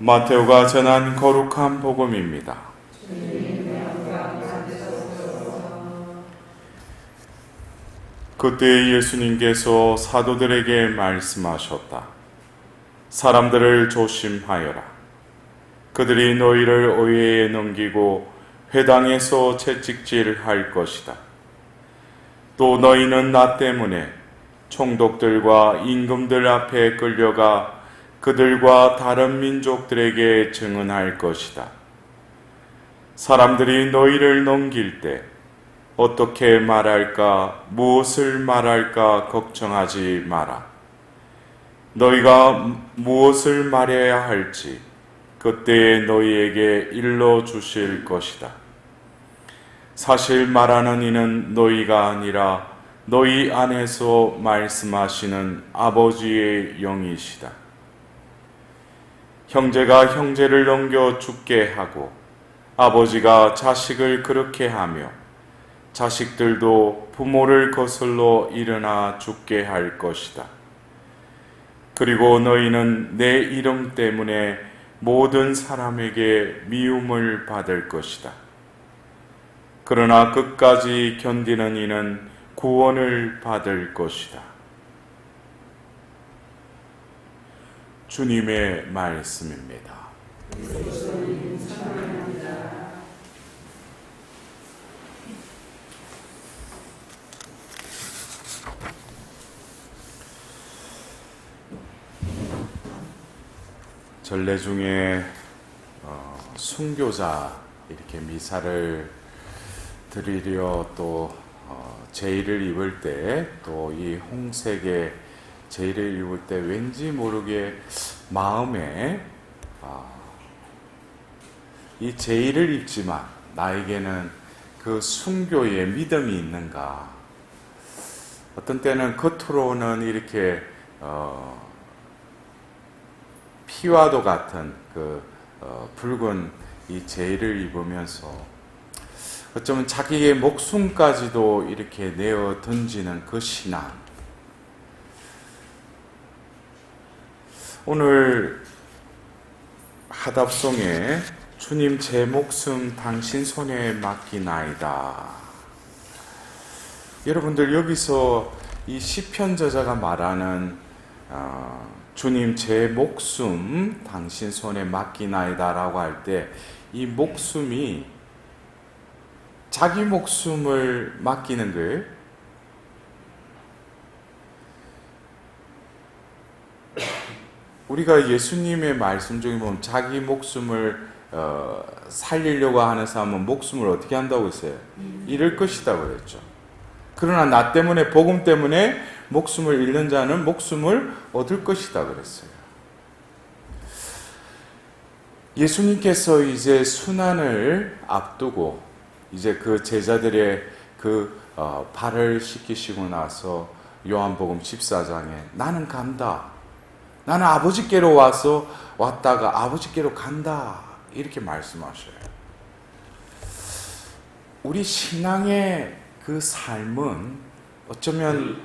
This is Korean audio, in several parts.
마테오가 전한 거룩한 복음입니다. 그때 예수님께서 사도들에게 말씀하셨다. 사람들을 조심하여라. 그들이 너희를 오해에 넘기고 회당에서 채찍질할 것이다. 또 너희는 나 때문에 총독들과 임금들 앞에 끌려가 그들과 다른 민족들에게 증언할 것이다. 사람들이 너희를 넘길 때 어떻게 말할까, 무엇을 말할까 걱정하지 마라. 너희가 무엇을 말해야 할지 그때에 너희에게 일러주실 것이다. 사실 말하는 이는 너희가 아니라 너희 안에서 말씀하시는 아버지의 영이시다. 형제가 형제를 넘겨 죽게 하고 아버지가 자식을 그렇게 하며 자식들도 부모를 거슬러 일어나 죽게 할 것이다. 그리고 너희는 내 이름 때문에 모든 사람에게 미움을 받을 것이다. 그러나 끝까지 견디는 이는 구원을 받을 것이다. 주님의 말씀입니다. 전례 중에 순교자 이렇게 미사를 드리려 또 제의를 입을 때 또 이 홍색의 제의를 입을 때 왠지 모르게 마음에 이 제의를 입지만 나에게는 그 순교의 믿음이 있는가. 어떤 때는 겉으로는 이렇게 피와도 같은 그 붉은 이 제의를 입으면서 어쩌면 자기의 목숨까지도 이렇게 내어 던지는 그 신앙. 오늘 하답송에 주님 제 목숨 당신 손에 맡기나이다. 여러분들 여기서 이 시편 저자가 말하는 주님 제 목숨 당신 손에 맡기나이다 라고 할 때 이 목숨이 자기 목숨을 맡기는 거예요. 우리가 예수님의 말씀 중에 보면 자기 목숨을 살리려고 하는 사람은 목숨을 어떻게 한다고 했어요? 잃을 것이다 그랬죠. 그러나 나 때문에 복음 때문에 목숨을 잃는 자는 목숨을 얻을 것이다 그랬어요. 예수님께서 이제 순환을 앞두고 이제 그 제자들의 그 발을 씻기시고 나서 요한복음 14장에 나는 간다. 나는 아버지께로 왔다가 아버지께로 간다. 이렇게 말씀하셔요. 우리 신앙의 그 삶은 어쩌면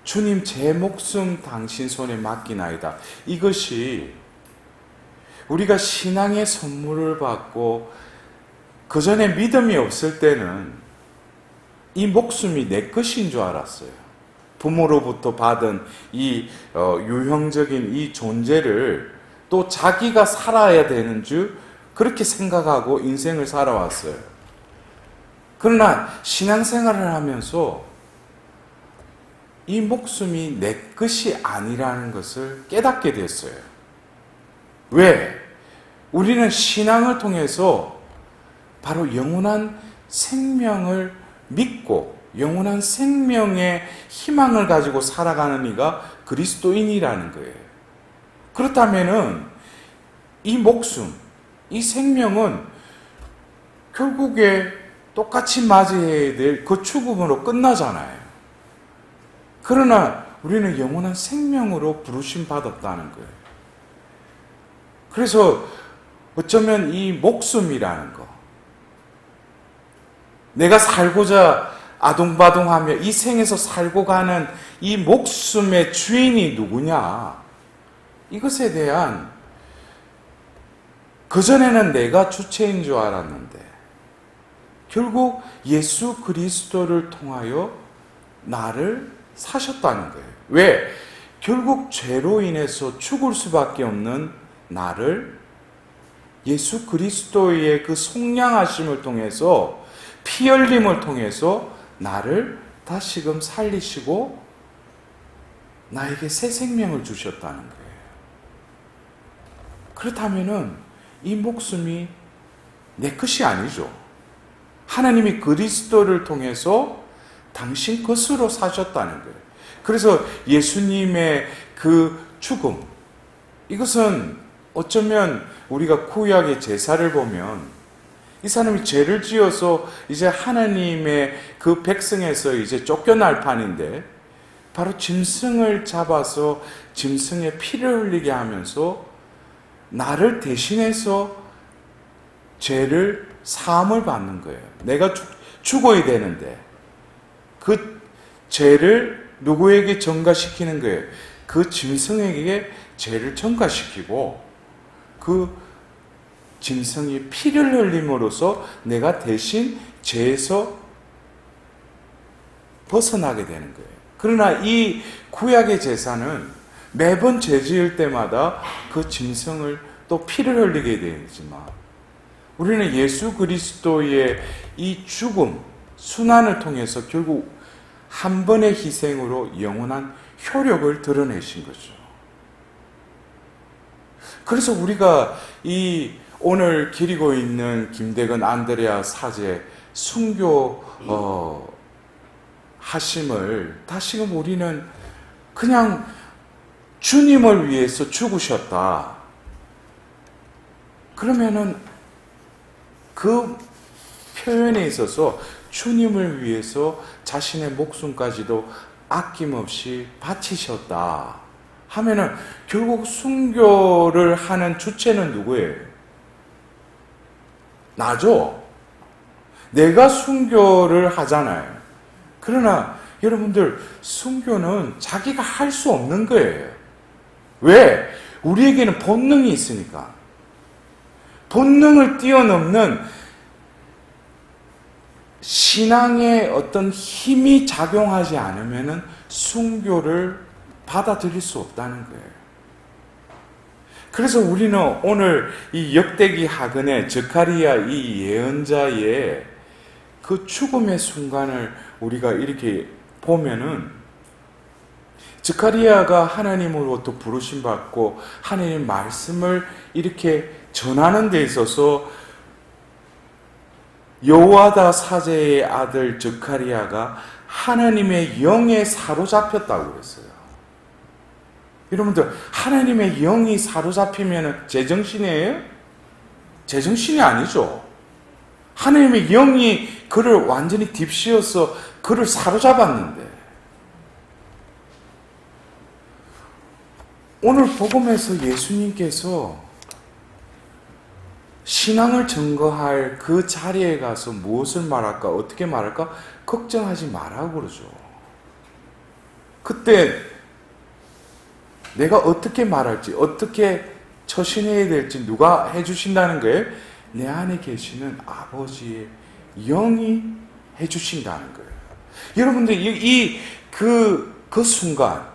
주님 제 목숨 당신 손에 맡기나이다. 이것이 우리가 신앙의 선물을 받고 그 전에 믿음이 없을 때는 이 목숨이 내 것인 줄 알았어요. 부모로부터 받은 이 유형적인 이 존재를 또 자기가 살아야 되는 줄 그렇게 생각하고 인생을 살아왔어요. 그러나 신앙생활을 하면서 이 목숨이 내 것이 아니라는 것을 깨닫게 됐어요. 왜? 우리는 신앙을 통해서 바로 영원한 생명을 믿고 영원한 생명의 희망을 가지고 살아가는 이가 그리스도인이라는 거예요. 그렇다면은 이 목숨, 이 생명은 결국에 똑같이 맞이해야 될 그 죽음으로 끝나잖아요. 그러나 우리는 영원한 생명으로 부르심 받았다는 거예요. 그래서 어쩌면 이 목숨이라는 거, 내가 살고자 아둥바둥하며 이 생에서 살고 가는 이 목숨의 주인이 누구냐, 이것에 대한 그전에는 내가 주체인 줄 알았는데 결국 예수 그리스도를 통하여 나를 사셨다는 거예요. 왜? 결국 죄로 인해서 죽을 수밖에 없는 나를 예수 그리스도의 그 속량하심을 통해서, 피 흘림을 통해서 나를 다시금 살리시고 나에게 새 생명을 주셨다는 거예요. 그렇다면은 이 목숨이 내 것이 아니죠. 하나님이 그리스도를 통해서 당신 것으로 사셨다는 거예요. 그래서 예수님의 그 죽음, 이것은 어쩌면 우리가 구약의 제사를 보면 이 사람이 죄를 지어서 이제 하나님의 그 백성에서 이제 쫓겨날 판인데, 바로 짐승을 잡아서 짐승의 피를 흘리게 하면서 나를 대신해서 죄를 사함을 받는 거예요. 내가 죽어야 되는데 그 죄를 누구에게 전가시키는 거예요? 그 짐승에게 죄를 전가시키고 그 짐승이 피를 흘림으로써 내가 대신 죄에서 벗어나게 되는 거예요. 그러나 이 구약의 제사는 매번 죄 지을 때마다 그 짐승을 또 피를 흘리게 되지만, 우리는 예수 그리스도의 이 죽음, 순환을 통해서 결국 한 번의 희생으로 영원한 효력을 드러내신 거죠. 그래서 우리가 이 오늘 기리고 있는 김대건 안드레아 사제 순교 하심을 다시금 우리는 그냥 주님을 위해서 죽으셨다. 그러면은 그 표현에 있어서 주님을 위해서 자신의 목숨까지도 아낌없이 바치셨다 하면은 결국 순교를 하는 주체는 누구예요? 나죠. 내가 순교를 하잖아요. 그러나 여러분들, 순교는 자기가 할 수 없는 거예요. 왜? 우리에게는 본능이 있으니까. 본능을 뛰어넘는 신앙의 어떤 힘이 작용하지 않으면 순교를 받아들일 수 없다는 거예요. 그래서 우리는 오늘 이 역대기 하근의 저카리아 이 예언자의 그 죽음의 순간을 우리가 이렇게 보면은, 저카리아가 하나님으로부터 부르심 받고 하나님의 말씀을 이렇게 전하는 데 있어서 여호야다 사제의 아들 저카리아가 하나님의 영에 사로잡혔다고 그랬어요. 여러분들, 하나님의 영이 사로잡히면 제정신이에요? 제정신이 아니죠. 하나님의 영이 그를 완전히 딥씌워서 그를 사로잡았는데, 오늘 복음에서 예수님께서 신앙을 증거할 그 자리에 가서 무엇을 말할까, 어떻게 말할까 걱정하지 말라고 그러죠. 그때 내가 어떻게 말할지, 어떻게 처신해야 될지 누가 해주신다는 거예요? 내 안에 계시는 아버지의 영이 해주신다는 거예요. 여러분들, 그 순간,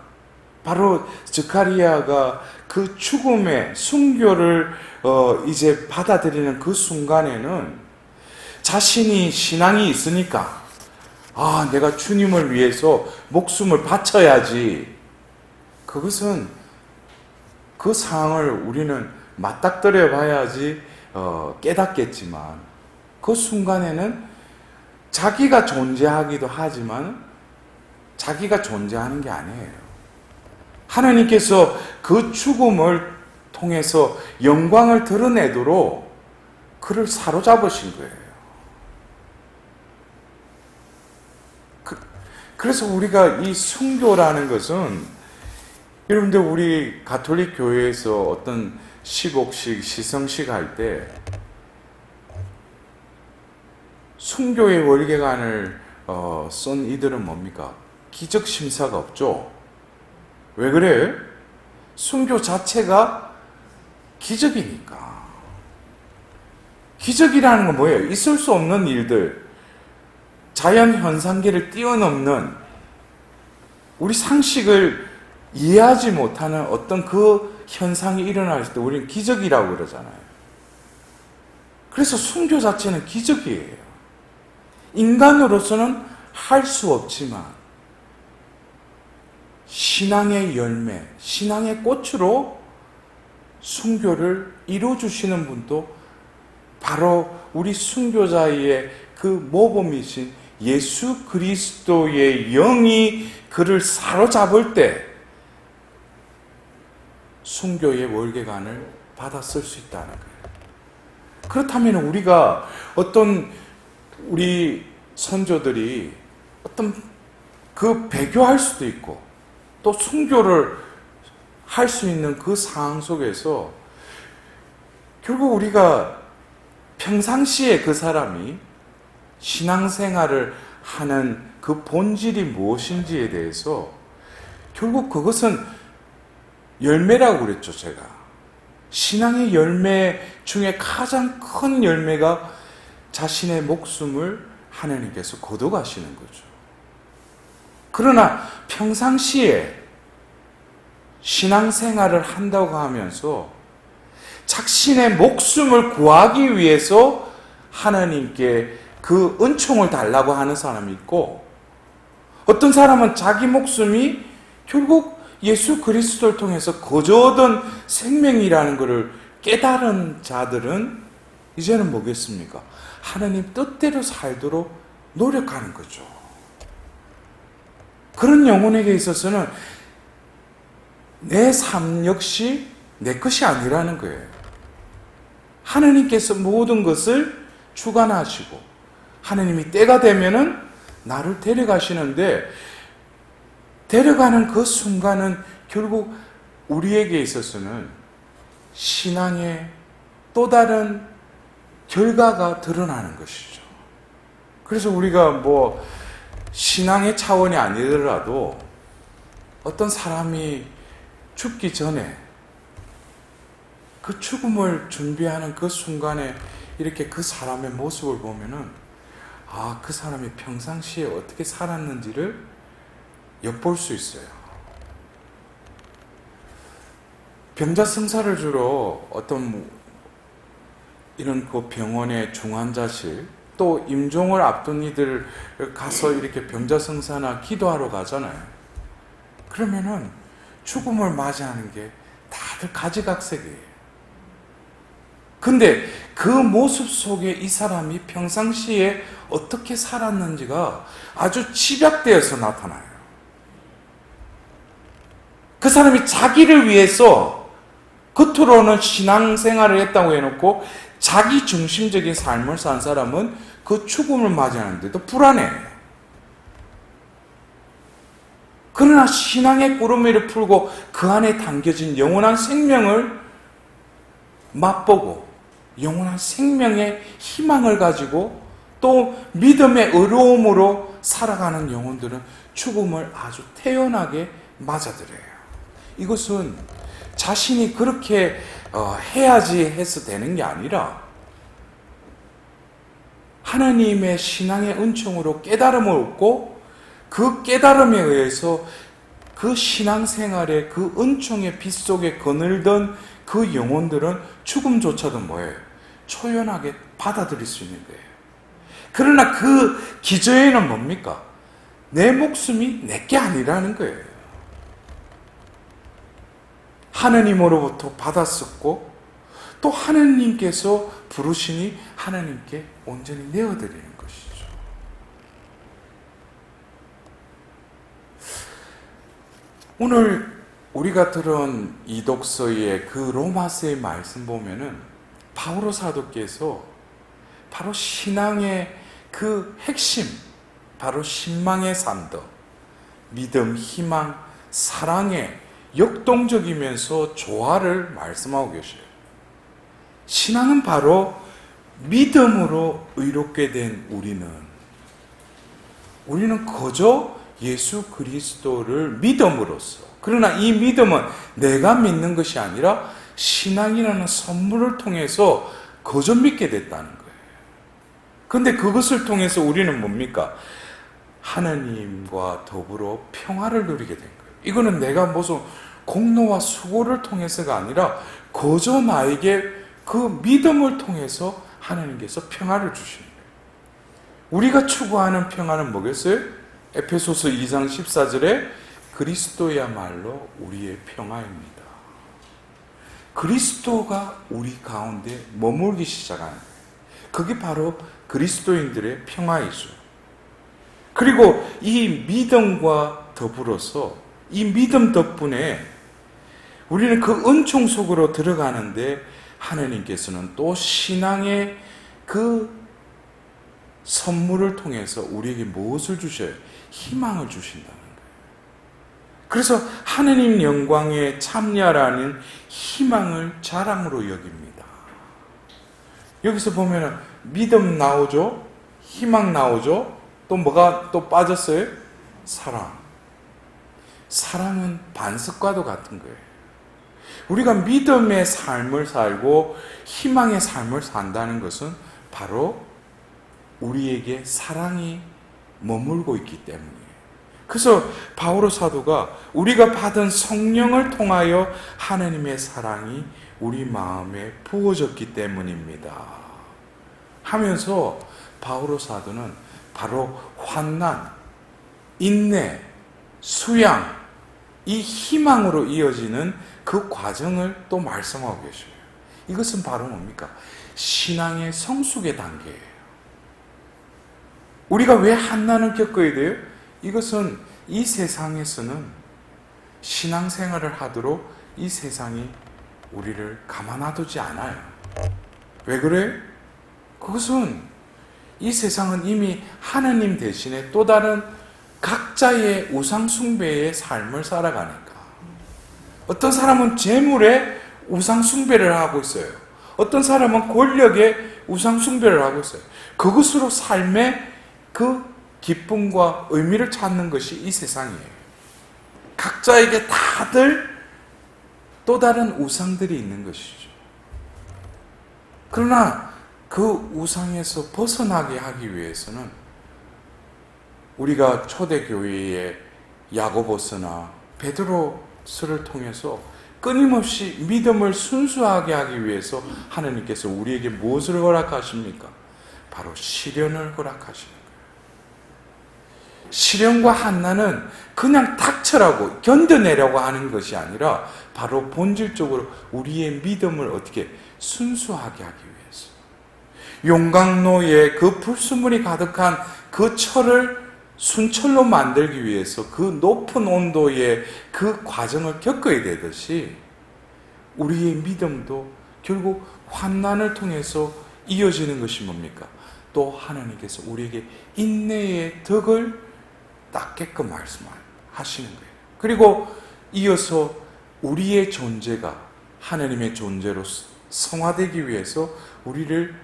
바로 저카리아가 그 죽음의 순교를 이제 받아들이는 그 순간에는 자신이 신앙이 있으니까, 내가 주님을 위해서 목숨을 바쳐야지. 그것은 그 상황을 우리는 맞닥뜨려 봐야지 깨닫겠지만, 그 순간에는 자기가 존재하기도 하지만 자기가 존재하는 게 아니에요. 하나님께서 그 죽음을 통해서 영광을 드러내도록 그를 사로잡으신 거예요. 그래서 우리가 이 순교라는 것은, 여러분들, 우리 가톨릭 교회에서 어떤 시복식, 시성식 할 때 순교의 월계관을 쓴 이들은 뭡니까? 기적 심사가 없죠. 왜 그래요? 순교 자체가 기적이니까. 기적이라는 건 뭐예요? 있을 수 없는 일들, 자연 현상계를 뛰어넘는 우리 상식을 이해하지 못하는 어떤 그 현상이 일어날 때 우리는 기적이라고 그러잖아요. 그래서 순교 자체는 기적이에요. 인간으로서는 할 수 없지만 신앙의 열매, 신앙의 꽃으로 순교를 이루어주시는 분도 바로 우리 순교자의 그 모범이신 예수 그리스도의 영이 그를 사로잡을 때 순교의 월계관을 받았을 수 있다는 거예요. 그렇다면 우리가 어떤 우리 선조들이 어떤 그 배교할 수도 있고 또 순교를 할 수 있는 그 상황 속에서 결국 우리가 평상시에 그 사람이 신앙생활을 하는 그 본질이 무엇인지에 대해서 결국 그것은 열매라고 그랬죠, 제가. 신앙의 열매 중에 가장 큰 열매가 자신의 목숨을 하나님께서 거둬가시는 거죠. 그러나 평상시에 신앙생활을 한다고 하면서 자신의 목숨을 구하기 위해서 하나님께 그 은총을 달라고 하는 사람이 있고, 어떤 사람은 자기 목숨이 결국 예수 그리스도를 통해서 거저 얻은 생명이라는 것을 깨달은 자들은 이제는 뭐겠습니까? 하나님 뜻대로 살도록 노력하는 거죠. 그런 영혼에게 있어서는 내 삶 역시 내 것이 아니라는 거예요. 하나님께서 모든 것을 주관하시고 하나님이 때가 되면은 나를 데려가시는데, 데려가는 그 순간은 결국 우리에게 있어서는 신앙의 또 다른 결과가 드러나는 것이죠. 그래서 우리가 뭐 신앙의 차원이 아니더라도 어떤 사람이 죽기 전에 그 죽음을 준비하는 그 순간에 이렇게 그 사람의 모습을 보면은 아, 그 사람이 평상시에 어떻게 살았는지를 엿볼 수 있어요. 병자 승사를 주로 어떤 이런 그 병원의 중환자실, 또 임종을 앞둔 이들 가서 이렇게 병자 승사나 기도하러 가잖아요. 그러면은 죽음을 맞이하는 게 다들 가지각색이에요. 근데 그 모습 속에 이 사람이 평상시에 어떻게 살았는지가 아주 집약되어서 나타나요. 그 사람이 자기를 위해서 겉으로는 신앙생활을 했다고 해놓고 자기 중심적인 삶을 산 사람은 그 죽음을 맞이하는데도 불안해. 그러나 신앙의 꾸러미를 풀고 그 안에 담겨진 영원한 생명을 맛보고 영원한 생명의 희망을 가지고 또 믿음의 의로움으로 살아가는 영혼들은 죽음을 아주 태연하게 맞아들여요. 이것은 자신이 그렇게 해야지 해서 되는 게 아니라 하나님의 신앙의 은총으로 깨달음을 얻고 그 깨달음에 의해서 그 신앙생활의 그 은총의 빛 속에 거늘던 그 영혼들은 죽음조차도 뭐예요? 초연하게 받아들일 수 있는 거예요. 그러나 그 기저에는 뭡니까? 내 목숨이 내게 아니라는 거예요. 하나님으로부터 받았었고 또 하나님께서 부르시니 하나님께 온전히 내어드리는 것이죠. 오늘 우리가 들은 이 독서의 그 로마서의 말씀 보면은 바오로 사도께서 바로 신앙의 그 핵심, 바로 신망의 산더, 믿음, 희망, 사랑의 역동적이면서 조화를 말씀하고 계셔요. 신앙은 바로 믿음으로 의롭게 된 우리는 거저 예수 그리스도를 믿음으로써, 그러나 이 믿음은 내가 믿는 것이 아니라 신앙이라는 선물을 통해서 거저 믿게 됐다는 거예요. 그런데 그것을 통해서 우리는 뭡니까? 하나님과 더불어 평화를 누리게 된 거예요. 이거는 내가 무슨 공로와 수고를 통해서가 아니라 거저 나에게 그 믿음을 통해서 하나님께서 평화를 주시는 거예요. 우리가 추구하는 평화는 뭐겠어요? 에페소서 2장 14절에 그리스도야말로 우리의 평화입니다. 그리스도가 우리 가운데 머물기 시작하는 거예요. 그게 바로 그리스도인들의 평화이죠. 그리고 이 믿음과 더불어서 이 믿음 덕분에 우리는 그 은총 속으로 들어가는데 하나님께서는 또 신앙의 그 선물을 통해서 우리에게 무엇을 주셔요? 희망을 주신다는 거예요. 그래서 하나님 영광에 참여하는 희망을 자랑으로 여깁니다. 여기서 보면 믿음 나오죠? 희망 나오죠? 또 뭐가 또 빠졌어요? 사랑. 사랑은 반석과도 같은 거예요. 우리가 믿음의 삶을 살고 희망의 삶을 산다는 것은 바로 우리에게 사랑이 머물고 있기 때문이에요. 그래서 바오로 사도가 우리가 받은 성령을 통하여 하나님의 사랑이 우리 마음에 부어졌기 때문입니다 하면서 바오로 사도는 바로 환난, 인내, 수양, 이 희망으로 이어지는 그 과정을 또 말씀하고 계셔요. 이것은 바로 뭡니까? 신앙의 성숙의 단계예요. 우리가 왜 환난을 겪어야 돼요? 이것은 이 세상에서는 신앙생활을 하도록 이 세상이 우리를 가만놔두지 않아요. 왜 그래? 그것은 이 세상은 이미 하나님 대신에 또 다른 각자의 우상숭배의 삶을 살아가니까. 어떤 사람은 재물에 우상숭배를 하고 있어요. 어떤 사람은 권력에 우상숭배를 하고 있어요. 그것으로 삶의 그 기쁨과 의미를 찾는 것이 이 세상이에요. 각자에게 다들 또 다른 우상들이 있는 것이죠. 그러나 그 우상에서 벗어나게 하기 위해서는 우리가 초대교회의 야고보서나 베드로서를 통해서 끊임없이 믿음을 순수하게 하기 위해서 하나님께서 우리에게 무엇을 허락하십니까? 바로 시련을 허락하시는 거예요. 시련과 환난은 그냥 닥쳐라고 견뎌내려고 하는 것이 아니라 바로 본질적으로 우리의 믿음을 어떻게 순수하게 하기 위해서. 용광로에 그 불순물이 가득한 그 철을 순철로 만들기 위해서 그 높은 온도의 그 과정을 겪어야 되듯이 우리의 믿음도 결국 환난을 통해서 이어지는 것이 뭡니까? 또 하나님께서 우리에게 인내의 덕을 닦게끔 말씀하시는 거예요. 그리고 이어서 우리의 존재가 하나님의 존재로 성화되기 위해서 우리를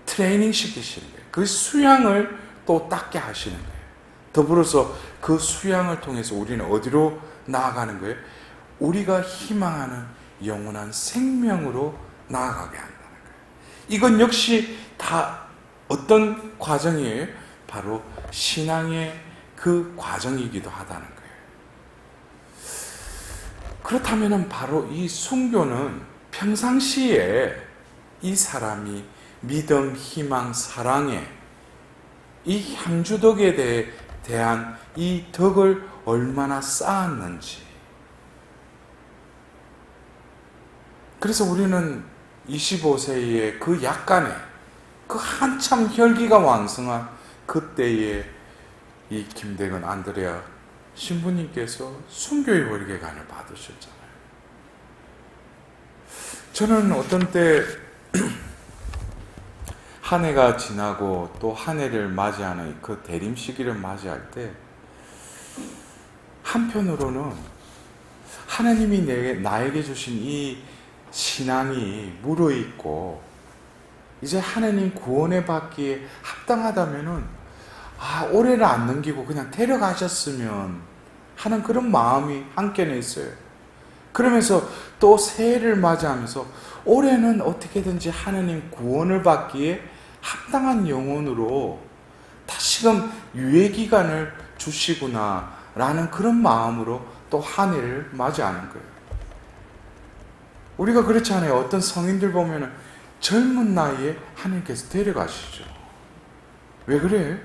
트레이닝 시키시는 거예요. 그 수양을 또 닦게 하시는 거예요. 더불어서 그 수양을 통해서 우리는 어디로 나아가는 거예요? 우리가 희망하는 영원한 생명으로 나아가게 한다는 거예요. 이건 역시 다 어떤 과정이에요? 바로 신앙의 그 과정이기도 하다는 거예요. 그렇다면 바로 이 순교는 평상시에 이 사람이 믿음, 희망, 사랑에 이 향주덕에 대한 이 덕을 얼마나 쌓았는지. 그래서 우리는 25세의 그 약간의 그 한참 혈기가 왕성한 그때에 이 김대건 안드레아 신부님께서 순교의 월계관을 받으셨잖아요. 저는 어떤 때 한 해가 지나고 또 한 해를 맞이하는 그 대림 시기를 맞이할 때 한편으로는 하나님이 나에게 주신 이 신앙이 무르익고 이제 하나님 구원에 받기에 합당하다면은 올해를 안 넘기고 그냥 데려가셨으면 하는 그런 마음이 한켠에 있어요. 그러면서 또 새해를 맞이하면서 올해는 어떻게든지 하나님 구원을 받기에 합당한 영혼으로 다시금 유예 기간을 주시구나 라는 그런 마음으로 또 한 해를 맞이하는 거예요. 우리가 그렇지 않아요. 어떤 성인들 보면은 젊은 나이에 하나님께서 데려가시죠. 왜 그래요?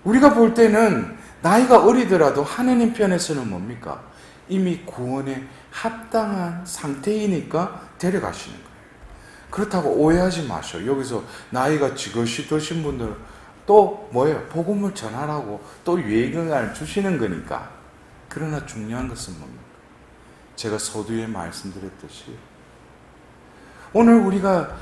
우리가 볼 때는 나이가 어리더라도 하나님 편에서는 뭡니까? 이미 구원에 합당한 상태이니까 데려가시는 거예요. 그렇다고 오해하지 마셔. 여기서 나이가 지긋이 드신 분들은 또 뭐예요? 복음을 전하라고 또 유예기간을 주시는 거니까. 그러나 중요한 것은 뭡니까? 제가 서두에 말씀드렸듯이 오늘 우리가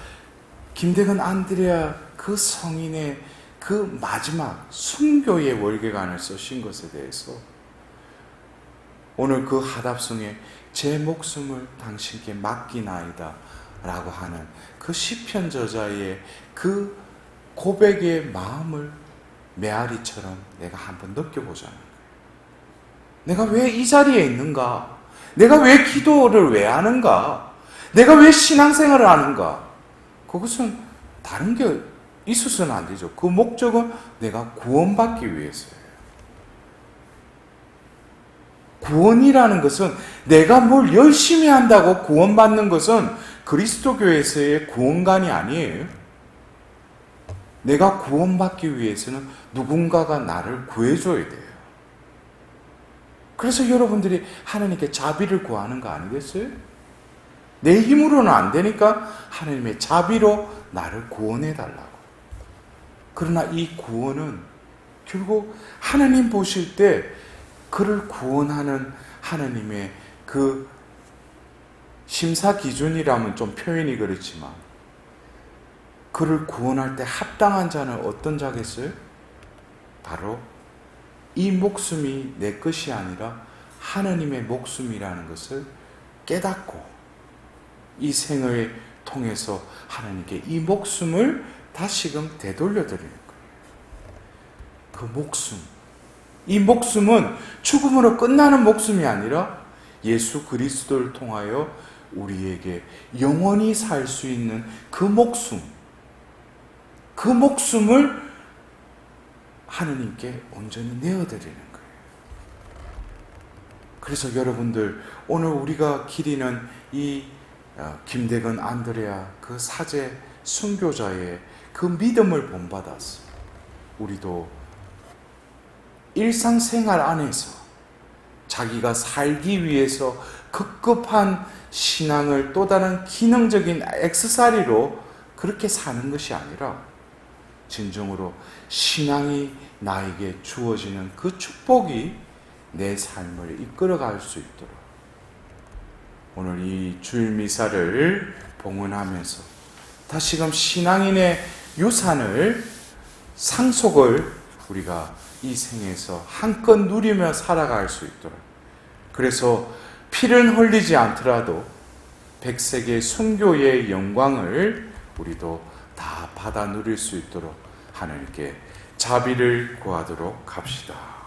김대건 안드레아 그 성인의 그 마지막 순교의 월계관을 쓰신 것에 대해서 오늘 그 하답성에 제 목숨을 당신께 맡기나이다 라고 하는 그 시편 저자의 그 고백의 마음을 메아리처럼 내가 한번 느껴보자는 거예요. 내가 왜 이 자리에 있는가? 내가 왜 기도를 왜 하는가? 내가 왜 신앙생활을 하는가? 그것은 다른 게 있어서는 안 되죠. 그 목적은 내가 구원받기 위해서예요. 구원이라는 것은 내가 뭘 열심히 한다고 구원받는 것은 그리스도교에서의 구원관이 아니에요. 내가 구원받기 위해서는 누군가가 나를 구해줘야 돼요. 그래서 여러분들이 하나님께 자비를 구하는 거 아니겠어요? 내 힘으로는 안 되니까 하나님의 자비로 나를 구원해 달라고. 그러나 이 구원은 결국 하나님 보실 때 그를 구원하는 하나님의 그 심사 기준이라면 좀 표현이 그렇지만 그를 구원할 때 합당한 자는 어떤 자겠어요? 바로 이 목숨이 내 것이 아니라 하나님의 목숨이라는 것을 깨닫고 이 생을 통해서 하나님께 이 목숨을 다시금 되돌려 드리는 거예요. 그 목숨, 이 목숨은 죽음으로 끝나는 목숨이 아니라 예수 그리스도를 통하여 우리에게 영원히 살 수 있는 그 목숨, 그 목숨을 하느님께 온전히 내어드리는 거예요. 그래서 여러분들 오늘 우리가 기리는 이 김대건 안드레아 그 사제 순교자의 그 믿음을 본받아서 우리도 일상생활 안에서 자기가 살기 위해서 급급한 신앙을 또 다른 기능적인 액세서리로 그렇게 사는 것이 아니라 진정으로 신앙이 나에게 주어지는 그 축복이 내 삶을 이끌어갈 수 있도록 오늘 이 주일 미사를 봉헌하면서 다시금 신앙인의 유산을 상속을 우리가 이 생에서 한껏 누리며 살아갈 수 있도록 그래서 피는 흘리지 않더라도 백색의 순교의 영광을 우리도 다 받아 누릴 수 있도록 하나님께 자비를 구하도록 합시다.